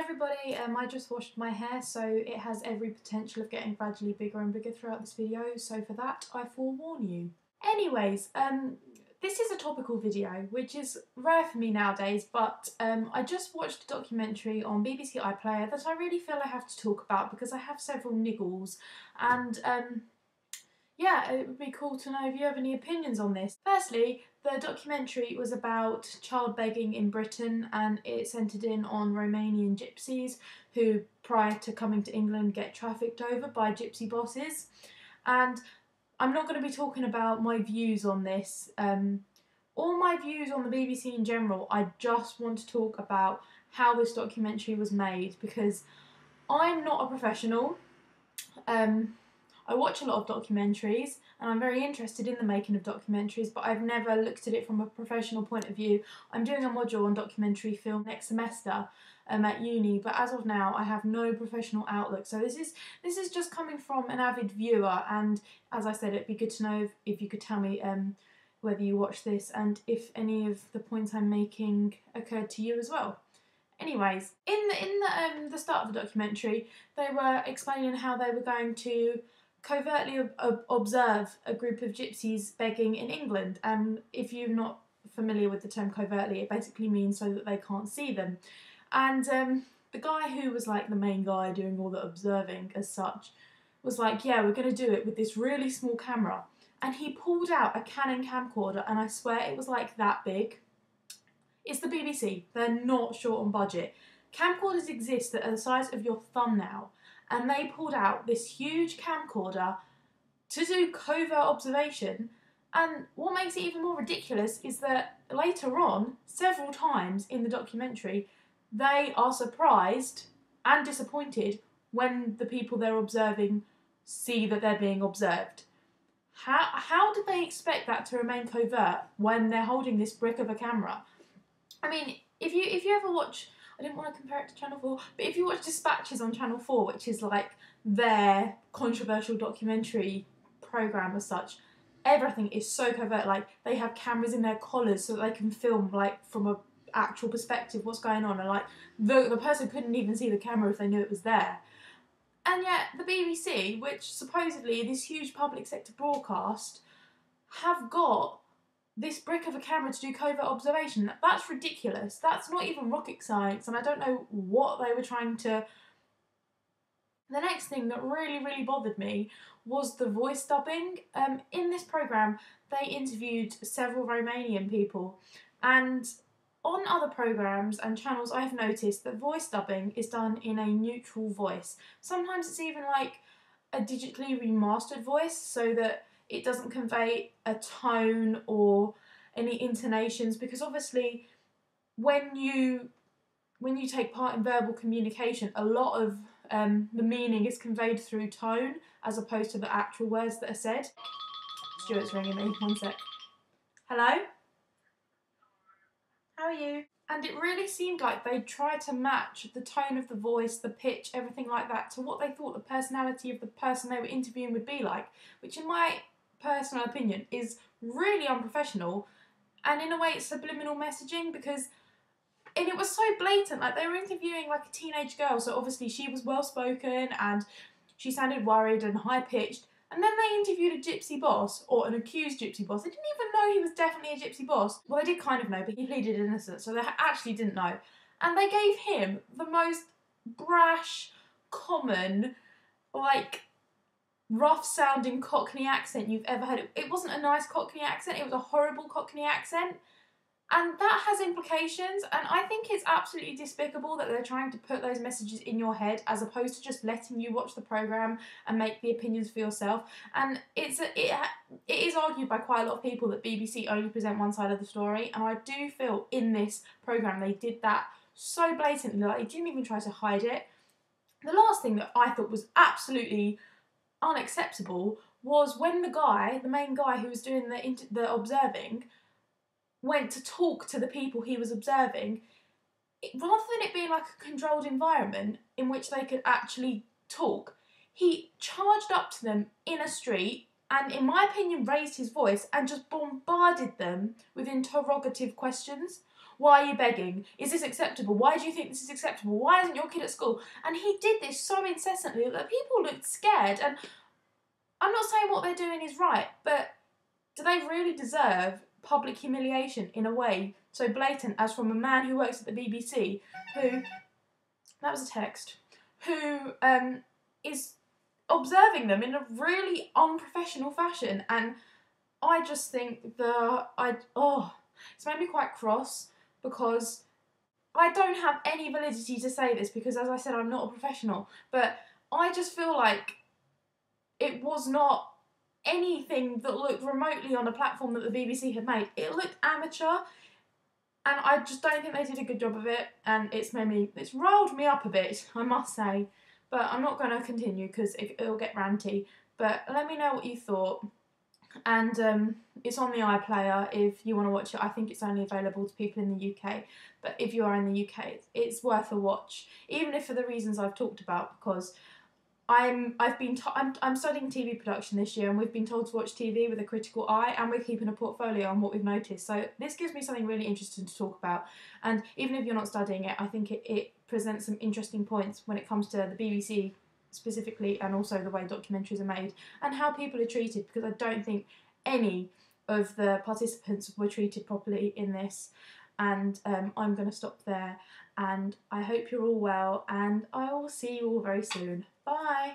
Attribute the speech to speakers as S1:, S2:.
S1: everybody, I just washed my hair, so it has every potential of getting gradually bigger and bigger throughout this video, so for that I forewarn you. Anyways, this is a topical video, which is rare for me nowadays, but I just watched a documentary on BBC iPlayer that I really feel I have to talk about because I have several niggles, and yeah, it would be cool to know if you have any opinions on this. Firstly, the documentary was about child begging in Britain, and it centred in on Romanian gypsies who, prior to coming to England, get trafficked over by gypsy bosses. And I'm not going to be talking about my views on this, or my views on the BBC in general. I just want to talk about how this documentary was made, because I'm not a professional. I watch a lot of documentaries and I'm very interested in the making of documentaries, but I've never looked at it from a professional point of view. I'm doing a module on documentary film next semester at uni, but as of now I have no professional outlook. So this is just coming from an avid viewer, and as I said, it'd be good to know if you could tell me whether you watch this and if any of the points I'm making occurred to you as well. Anyways, in the start of the documentary, they were explaining how they were going to covertly observe a group of gypsies begging in England, and if you're not familiar with the term covertly, it basically means so that they can't see them. And the guy who was like the main guy doing all the observing as such was like, yeah, we're going to do it with this really small camera, and he pulled out a Canon camcorder, and I swear it was like that big. It's the BBC, they're not short on budget. Camcorders exist that are the size of your thumbnail, and they pulled out this huge camcorder to do covert observation. And what makes it even more ridiculous is that later on, several times in the documentary, they are surprised and disappointed when the people they're observing see that they're being observed. How did they expect that to remain covert when they're holding this brick of a camera? I mean, if you ever watch, I didn't want to compare it to Channel 4, but if you watch Dispatches on Channel 4, which is like their controversial documentary programme as such, everything is so covert. Like, they have cameras in their collars so that they can film, like, from a actual perspective what's going on, and like the person couldn't even see the camera if they knew it was there. And yet the BBC, which supposedly this huge public sector broadcast, have got this brick of a camera to do covert observation. That's ridiculous. That's not even rocket science, and I don't know what they were trying to... The next thing that really bothered me was the voice dubbing. In this programme, they interviewed several Romanian people, and on other programmes and channels I've noticed that voice dubbing is done in a neutral voice. Sometimes it's even like a digitally remastered voice so that it doesn't convey a tone or any intonations, because obviously when you take part in verbal communication, a lot of the meaning is conveyed through tone as opposed to the actual words that are said. Stuart's ringing me, one sec. Hello? How are you? And it really seemed like they tried to match the tone of the voice, the pitch, everything like that, to what they thought the personality of the person they were interviewing would be like, which in my personal opinion is really unprofessional, and in a way it's subliminal messaging, and it was so blatant. Like, they were interviewing like a teenage girl, so obviously she was well spoken and she sounded worried and high pitched, and then they interviewed a gypsy boss, or an accused gypsy boss. They didn't even know he was definitely a gypsy boss. Well, they did kind of know, but he pleaded innocent, so they actually didn't know. And they gave him the most brash, common, like, rough-sounding Cockney accent you've ever heard. It wasn't a nice Cockney accent, it was a horrible Cockney accent. And that has implications, and I think it's absolutely despicable that they're trying to put those messages in your head as opposed to just letting you watch the programme and make the opinions for yourself. And it is argued by quite a lot of people that BBC only present one side of the story, and I do feel in this programme they did that so blatantly, like they didn't even try to hide it. The last thing that I thought was absolutely unacceptable was when the main guy who was doing the observing, went to talk to the people he was observing. Rather than it being like a controlled environment in which they could actually talk, he charged up to them in a street and, in my opinion, raised his voice and just bombarded them with interrogative questions. Why are you begging? Is this acceptable? Why do you think this is acceptable? Why isn't your kid at school? And he did this so incessantly that people looked scared. And I'm not saying what they're doing is right, but do they really deserve public humiliation in a way so blatant as from a man who works at the BBC, who, that was a text, who is observing them in a really unprofessional fashion? And I just think it's made me quite cross, because I don't have any validity to say this because, as I said, I'm not a professional, but I just feel like it was not anything that looked remotely on a platform that the BBC had made. It looked amateur, and I just don't think they did a good job of it, and it's riled me up a bit, I must say. But I'm not going to continue because it'll get ranty. But let me know what you thought. And it's on the iPlayer if you want to watch it. I think it's only available to people in the UK, but if you are in the UK, it's worth a watch, even if for the reasons I've talked about, because I'm studying TV production this year, and we've been told to watch TV with a critical eye, and we're keeping a portfolio on what we've noticed. So this gives me something really interesting to talk about. And even if you're not studying it, I think it presents some interesting points when it comes to the BBC specifically, and also the way documentaries are made and how people are treated, because I don't think any of the participants were treated properly in this. And I'm going to stop there, and I hope you're all well, and I will see you all very soon. Bye!